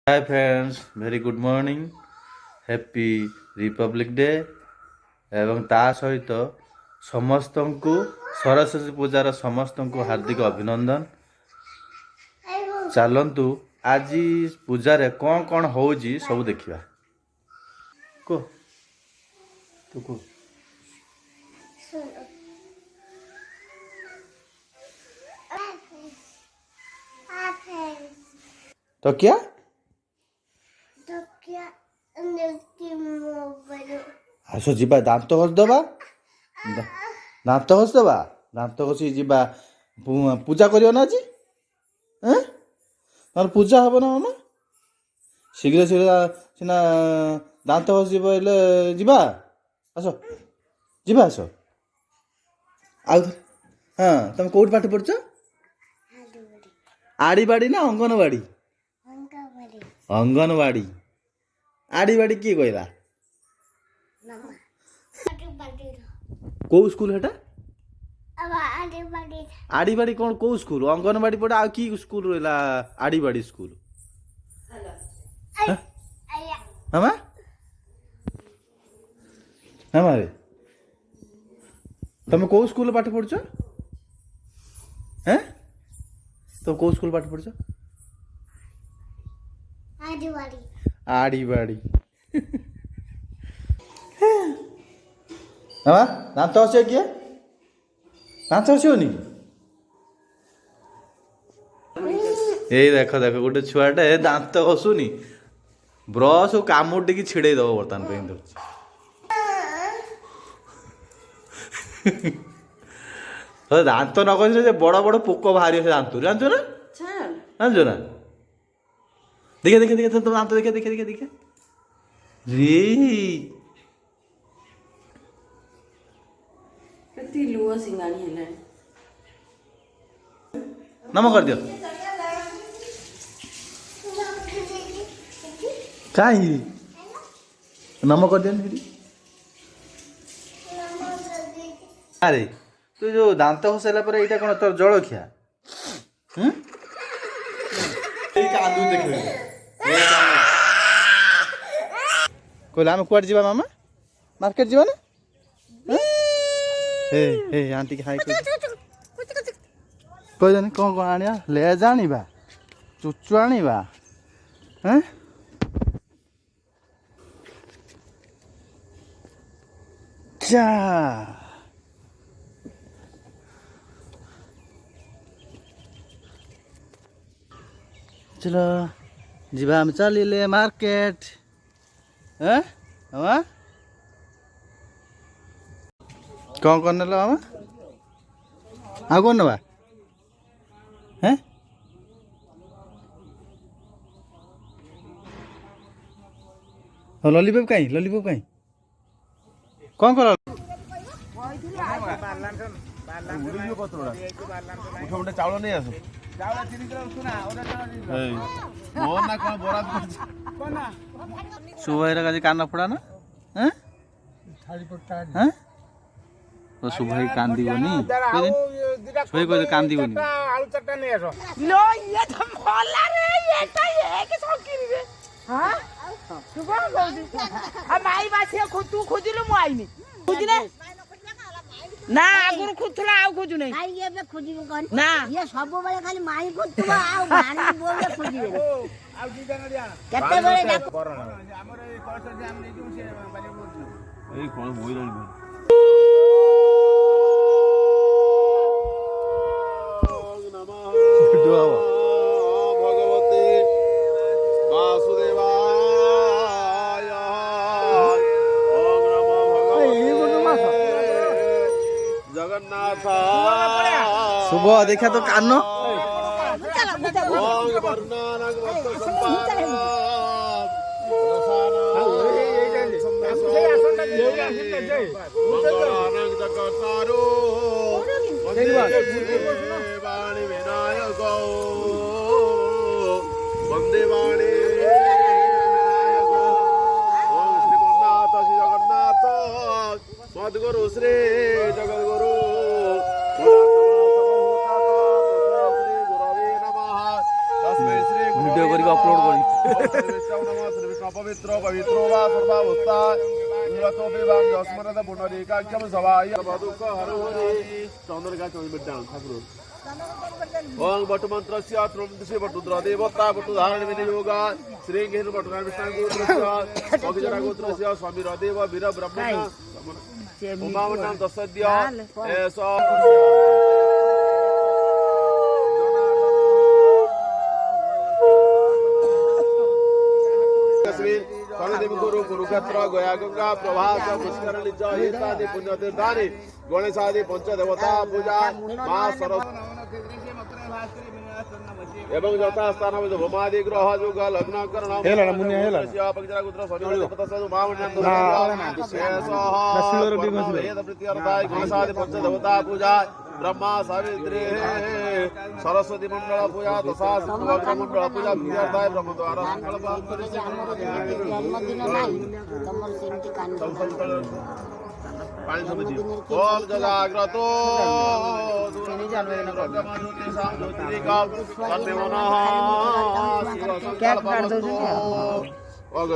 Hi friends, very good morning, happy Republic day एवं ता सहित समस्त को सरस्वती पूजार समस्त को हार्दिक अभिनंदन। चलतु आज पूजा कौन कौन हो सब देखा। को तू को तो क्या आस जा दांत घसीदबा दांत घसीदबा दांत घसी जा पूजा कर आज पूजा हम ना मामा शीघ्र शीघ्र सीना दांत घसी पड़े जा आस जा आस आ हाँ तुम कौट पाठ पढ़ आड़ीबाड़ी ना अंगनवाड़ी अंगनवाड़ी आड़ीबाड़ी किए कहला कौ स्कूल है आड़ीबाड़ी कौन कौ स्कूल अंगनवाड़ी पड़े आ कि स्कूल रहा आड़ीबाड़ी स्कूल हमा हमारे तुम कौ स्कूल पाठ पढ़ हैं तो कौ स्कूल पाठ पढ़ आड़ीबाड़ी हाँ दांत हस किए दांत हसनी यही देख देख गोटे छुआटे दांत घसुनी ब्रश कामुटी छिड़े दब बर्तमान दांत न घस बड़ बड़ पोक बाहर से दांत जानचो ना जानचो ना देखे देखे देखे तुम दांत देखे देखे देखे देखे रे लुआ सिंगानी है नम कर दियो कहीं नम कर दियो अरे तू जो दांत घसला पर एटा कौन तोर जलखिया कहला आम कुआड़ जा मामा मार्केट जा ना हे आंटी हाई कहनी कौन कौन आनिया लेज आनिबा चुचु आनिबा हैं क्या चलो जीवा हम चलिले मार्केट हैं मामा कौन कौन ना मामा हाँ कौन नवा हैं लॉलीपॉप कहीं कौन कर चावल नहीं आस शुभ कान फोड़ा ना तो शुभ कांदीबनी शुभ कह कांदीबनी तू खोजिलु मु आईनी खोजिले ना आगुर खुथला आ खोजु नै आई एबे खोजिबो कन ना ये सब बेले खाली माई खोजतबा आ भाणी बोले खोजिबे आ दी जन दिया केते बेले डाक हमर ए कोर्स जे हम नै दिउ से बाले बोल ए कोन मोई रहल भगवते वासुदेवा शुभ देखा तो कान वंदे वाणी श्रीमन्नाथ श्री जगन्नाथ सद्गुरु श्री जगद्गुरु वीडियो करके अपलोड करी पवित्रो पवित्रो वा सर्वावस्था निरतो विवाह जस्मरद पुनरीकाक्षम सवाय दुःख हरो हरि चंद्रका चौबिटा ठाकुर ओं बटु मंत्रस्य त्रयोदशी बटुद्र देवता बटु धारण विनियोग श्रींगेन बटुना विष्णु गोत्रस्य अभिजरा गोत्रस्य स्वामी रदेव वीर ब्रह्मण उमावनाम दशद्य एस गुरु कुरुक्षेत्र गया गंगा प्रभास पुष्कर इत्यादि पुण्यतीर्थानि गणेशादि पंचदेवता पूजा मां सरस्वती एवं यथा स्थान में भूमादि ग्रह युग लग्न करण गणेशादि पंचदेवता पूजा ब्रह्मा सावित्री सरस्वती मंडल पूजा दशा मंडल पूजा विद्यार्थाय ब्रह्म द्वारा ओम जगाग्रतो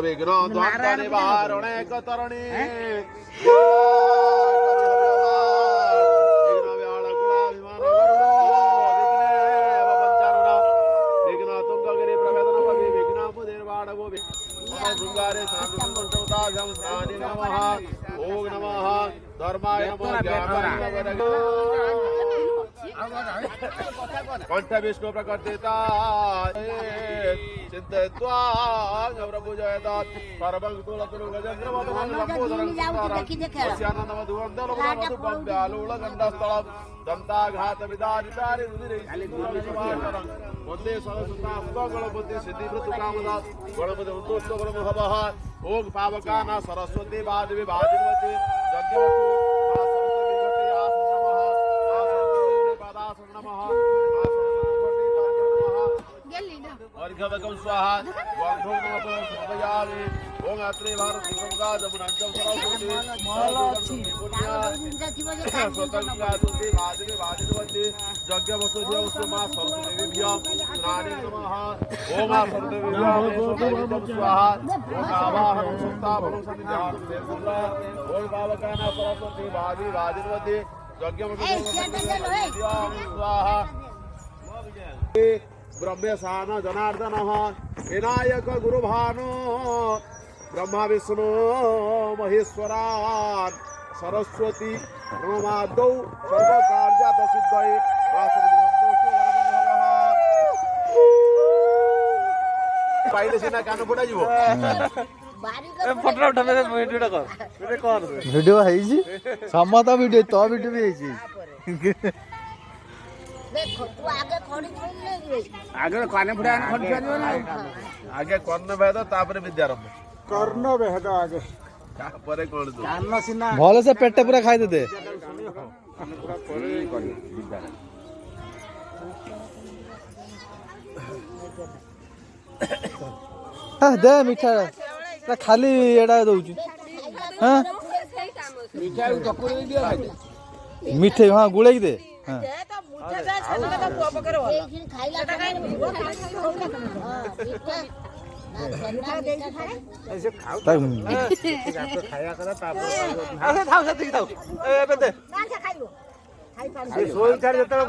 विघ्न द्वारा निवारणे कतरणी ओम नमः धर्माय नमः कंठ विष्णु प्रकटिता चिंतयित्वा प्रभु जयता परमं तुलतुल गजेन्द्रवदनं लंबोदरं स्यानन्दमधुवन्दलमधुपम्ब्यालूल गन्धस्थलं दन्ताघात विदारितारि रुधिरैः वन्दे सरस्वतास्तगणपति सिद्धिवृत्तु कामदा गणपति उद्दोष्ट गणमहवः ओम पावकाना सरस्वती वादिवी वादिवती यज्ञवतु अर्घ्यवकं स्वाहा वाग्भोग नमः समयामि ओम अत्रे भारत गंगा जमुना सरस्वती स्वतंत्रा तुति वादिवी वादिवती यज्ञवतु देवस्य मां सरस्वतीभ्यः स्नाने नमः ओम सरस्वतीभ्यः स्वाहा ओम आवाहनं सुक्ताभनं सन्निधानं ओम पावकाना सरस्वती वादिवी वादिवती यज्ञवतु स्वाहा ब्रह्मेशान जनार्दन विनायक गुरुभानो ब्रह्मा विष्णु महेश्वरान सरस्वती ब्रह्मादौ सर्व कार्यात सिद्धये पाइले सिना कान फुटा जीवो फोटो उठा वीडियो है जी समत वीडियो तो वीडियो भी है जी देखो तू आगे खड़ी छोड़ ले आगे काने फुटा खड़ी छोड़ ना आगे कर्ण भेद तापर विद्यारंभ कर्ण भेद आगे तापर कोन दो कान सिना भले से पेट पूरा खाई दे हाँ दे मीठा खाली एडा दउछु हाँ मीठे हाँ गुड़े दे हाँ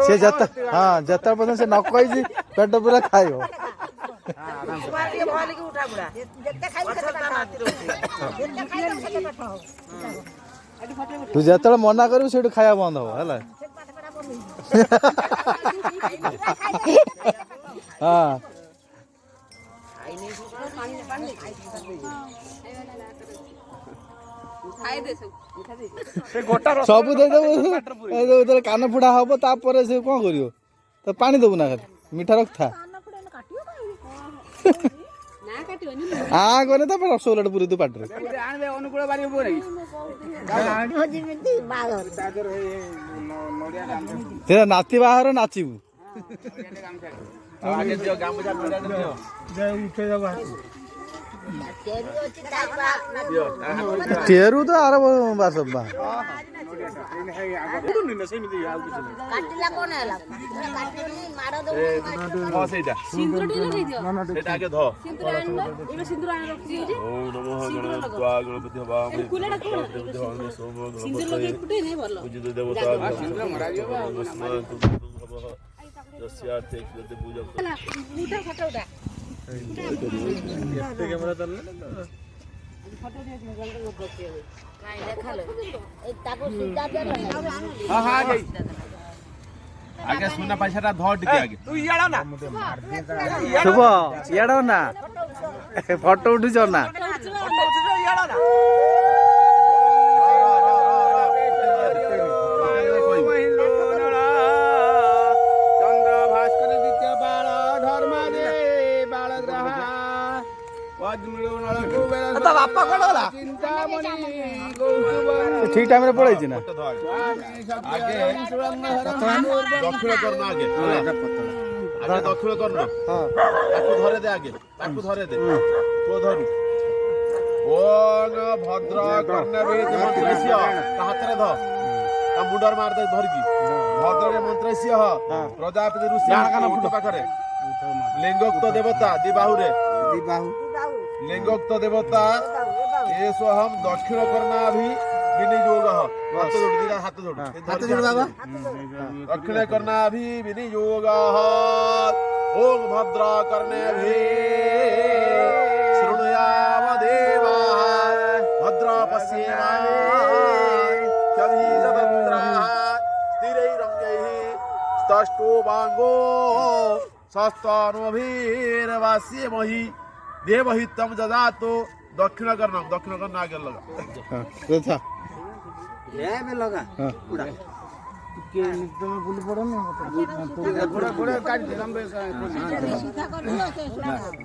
से जता हाँ जता पसंद से न कही पेट पूरा खाइबो तू जत मना करू से खाया बंद हो है हाँ सब दे कान फुड़ा हम तापर से कौन कर तो पानी देबू ना खाली मीठा रखा हाँ गने तो रसगोल्ला पूरी तू पाटे तेरा नाती बाहर नाचबू टेरू तो आर बास କାଟିଲା କଣ ହେଲା କାଟିଲି ମାଡ଼ ଦଉ ହଁ ସେଇଟା ସେଇଟା ଆଗେ ଧ ଓଁ ନମଃ ଗଣତ୍ୱା ଗଣପତି ହବା ସୋମ ଗଣପତି ପୂଜିତ ଦେବତା ଯସ୍ୟାର୍ଥେ କ୍ଷୀୟତେ ପୂଜା ଆଗେ ସୁନା ପଇସାଟା ଧ ଟିକେ ଆଗେ ଶୁଭ ଇଆଡ ନା ଫଟୋ ଉଠୁଛ ନା ଠିକ ଟାଇମ ରେ ପଳେଇଛି ନା ଆଗେ ଦକ୍ଷିଣ କର୍ଣ୍ଣ ଆଗେ ଆଗେ ଦକ୍ଷିଣ କର୍ଣ୍ଣ ତାକୁ ଧରେ ଦେ ଆଗେ ତାକୁ ଧରେ ଦେ ତୋ ଧରୁ ଓଂ ଭଦ୍ର କର୍ଣ୍ଣବୀତ ମନ୍ତ୍ରସ୍ୟ ତା ହାତରେ ଧ ତା ମୁଣ୍ଡରେ ମାର ଦେ ଧରିକି ଭଦ୍ରରେ ମନ୍ତ୍ରସ୍ୟ ପ୍ରଜାପତି ଋଷି ମୁଣ୍ଡ ପାଖରେ ଲିଙ୍ଗୋକ୍ତ ଦେବତା ଦିବାହୁରେ लिंगोक्त देवता ये सोहम दक्षिण कर्णाभि विनियोग हाथ जोड़ दीदा हाथ जोड़ बाबा दक्षिण कर्णाभि विनियोग ओम भद्रा कर्णेभि शृणुयाम देवा भद्रा पश्येमा कवि जतंत्रा स्थिरैरङ्गैः स्तष्टो वाङ्गो शस्तानुभिर्वास्यमहि देवहितम ददातो दक्षिण कर्ण आगे लगा କଥା ଏ ବେ ଲଗା ଉଡା ଟିକେ ନିଦମ ବୁଲି ପଡ ନା ଗୋଡା ଗୋଡା କାଟି ଦେ ଲମ୍ବେ सीधा कर दियो से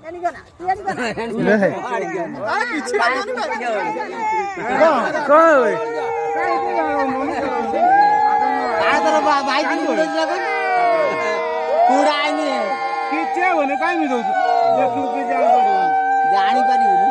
चली गला तेज कर କିଛି କଣ ବେ आदर भाई जी बोल लगा पूरा आइने କିଛି ହବନି କାଇଁ ବି ଦଉଛୁ ଦେଖୁ କି जानी परिबुनी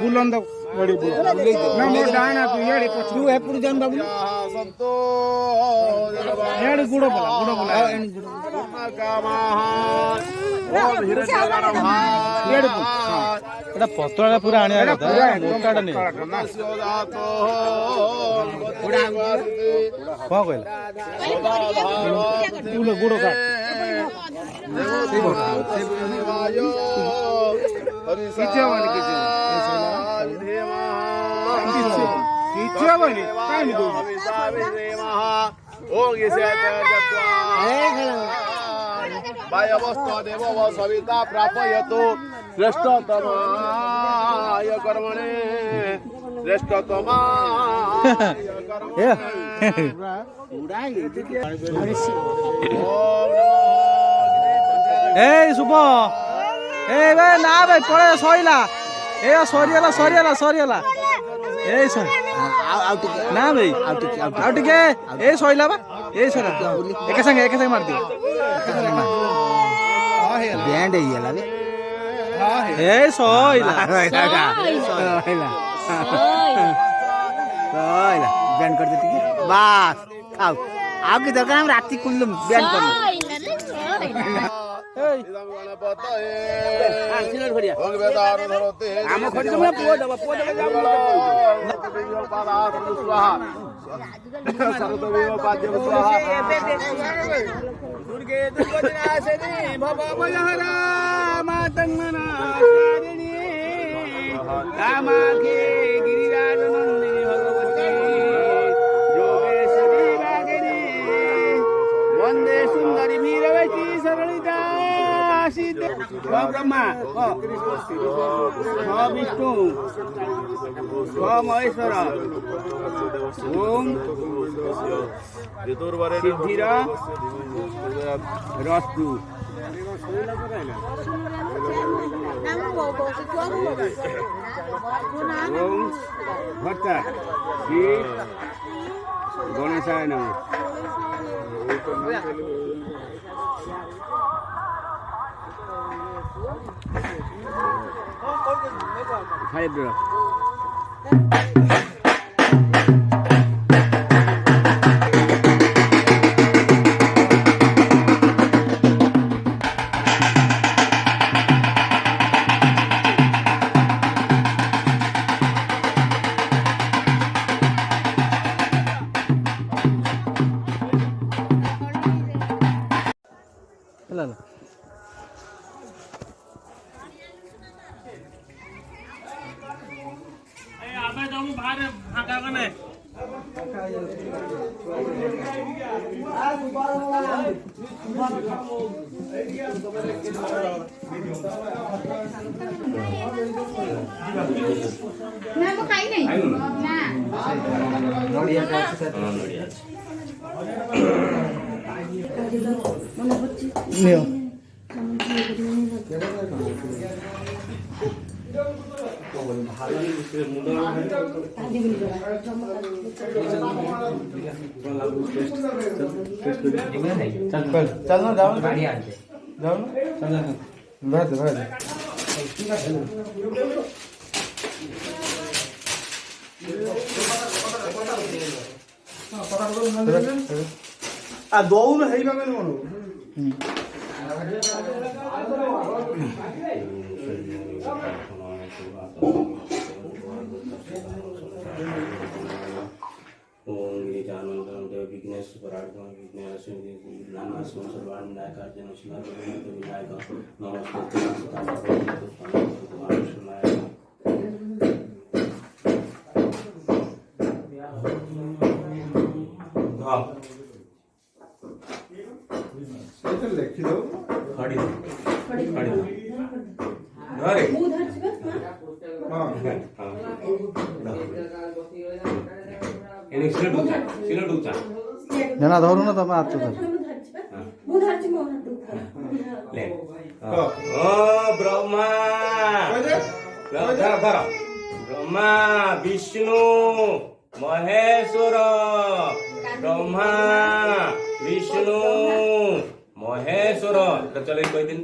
बुलंद बड़ी ना मोर डाना तू याडी पछरू है पुर जान बाबू संतो याडी गुडो बोला एनी गुडो ଏଟା ପତଳା ପୁରା ଆଣିବା କଥା ମୋଟାଟା ନେଇ କଣ କହିଲା ଗୋଡ କାଟ କିଛି ହବନି କାଇଁ वायवस्था देवो व सविता प्रापयतु श्रेष्ठतमाय कर्मणे श्रेष्ठतमाय ଏ ଶୁଭ ଏ ବେ ନା ବେ ପଳେ ସଇଲା ଏ ସରିଗଲା ଏ ନା ବେ ଆଉ ଟିକେ ଏ ସଇଲା ବା এই সারা একা সঙ্গে মার দিও ব্যান্ড হয়ে গেল রে এই সইলা ব্যান্ড করতে ঠিক বাস খাও আর কি দরকার আমি রাত্রি করলাম ব্যান্ড করলাম দুর্গে দুর্গনাশিনী ভবভয়হরা মাতঙ্গনাশারিণী কামাখ্যে গিরিরাজনন্দিনী ভগবতী যোগেশ্বরী রাগিনী বন্দে সুন্দরী ভীরবতী সরলিতা সিদ্ধ ব্রহ্মা বিষ্ণু মহেশ্বর ওম সিদ্ধিরা রস্তু ওম ভর্তা শ্রী গণেশায় নমঃ খাইব না ମୁଁ ଖାଇ ନାହିଁ ନା নিও চল না যাও গাড়ি আনতে যাও না চল ভাই আর দৌড় হেইভাবে মনে ओम गिरिजानंदन देव विघ्नेश्वरार्धम विघ्नेश्वर नाना सर्वान्नाय कार्जनशिला विनायक नमस्ते লেখি দাও खड़ी खड़ी अरे না ধরো না তোমার আত্ম ধর ও ব্রহ্মা ব্রহ্মা বিষ্ণু মহেশ্বর ব্রহ্মা বিষ্ণু মহেশ্বর চলে কয়দিন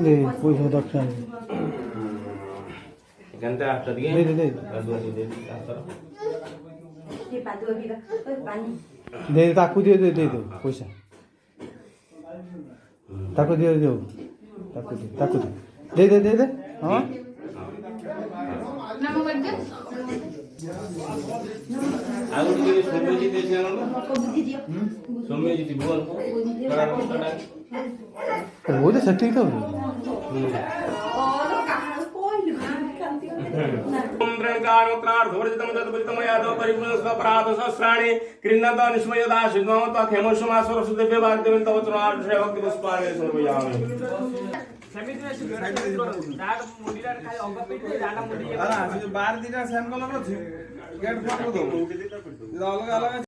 দে পয়সা দক্ষিণ এখানটা একটা দিয়ে দে দে দে দে তাকু দিয়ে দে দে দে পয়সা তাকু দিয়ে দিও তাকু দে দে দে দে হ্যাঁ নাম বলতে আগে থেকে সৌম্যজিৎ এসেছিল না সৌম্যজিৎ বল वो तो सच्ची तो चंद्रगा पुष्पाणोत्रार्धवर्जितं तद्वजितं यादव परिपूर्णस्वपराध सहस्राणि क्रीडन्त निस्मयदा सिद्धमत खेमोषमा सरस्वती विभागदेवं तव चरणार्धे भक्ति पुष्पाणि समर्पयामि। বার দিটা সেন্ড কলার আছে গেট ফোন করব অলগা অলগা